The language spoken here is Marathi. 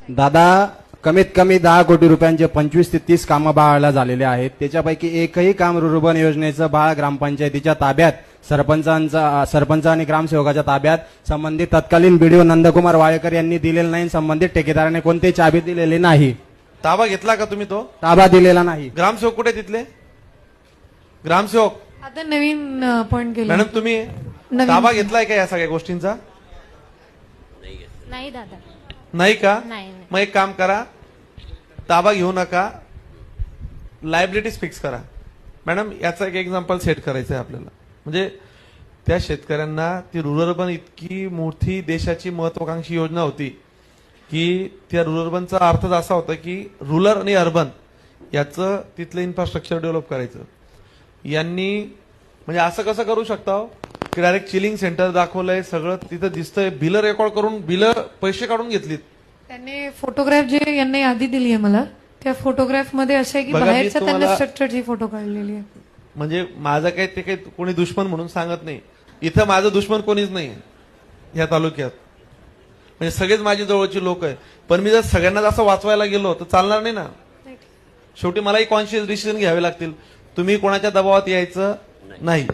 दादा कमीत कमी 10 कोटी रुपयांचे 25 ते 30 कामं बाळाला झालेले आहेत. त्याच्यापैकी एकही काम रुर्बन योजनेचं बाळ ग्रामपंचायतीच्या ताब्यात, सरपंच आणि ग्रामसेवकाच्या ताब्यात संबंधित तत्कालीन बीडीओ नंदकुमार वाळेकर यांनी दिलेलं नाही. संबंधित ठेकेदाराने कोणतीही चाबी दिलेली नाही. ताबा घेतला का तुम्ही? तो ताबा दिलेला नाही. ग्रामसेवक कुठे तिथले? ग्रामसेवक आता नवीन अपॉइंट केलं. मॅडम तुम्ही ताबा घेतलाय का या सगळ्या गोष्टींचा? नाही दादा. नाही का? नाही. मग एक काम करा, ताबा घेऊ नका, लायबिलिटीज फिक्स करा. मॅडम याचा एक एक्झाम्पल सेट करायचं आहे आपल्याला. म्हणजे त्या शेतकऱ्यांना ती रुरल अर्बन इतकी मोठी देशाची महत्वाकांक्षी योजना होती की त्या रुरल अर्बनचा अर्थच असा होता की रुरल आणि अर्बन याचं तिथलं इन्फ्रास्ट्रक्चर डेव्हलप करायचं. यांनी म्हणजे असं कसं करू शकता की डायरेक्ट चिलिंग सेंटर दाखवलंय, सगळं तिथं दिसतंय, बिलं रेकॉर्ड करून बिलं पैसे काढून घेतलीत. त्यांनी फोटोग्राफ जे यांनी यादी दिली आहे मला, त्या फोटोग्राफ मध्ये असं आहे की बघा, मी बाहेरच्या त्यांनी तुम्हाला- स्ट्रक्चरची फोटो काढलेली आहे. म्हणजे माझं काही ते काही कोणी दुश्मन म्हणून सांगत नाही. इथं माझं दुश्मन कोणीच नाही या तालुक्यात. म्हणजे सगळेच माझी जवळची लोक आहे. पण मी जर सगळ्यांना असं वाचवायला गेलो तर चालणार नाही ना. शेवटी मलाही कॉन्शियस डिसिजन घ्यावे लागतील. तुम्ही कोणाच्या दबावात यायचं नाही.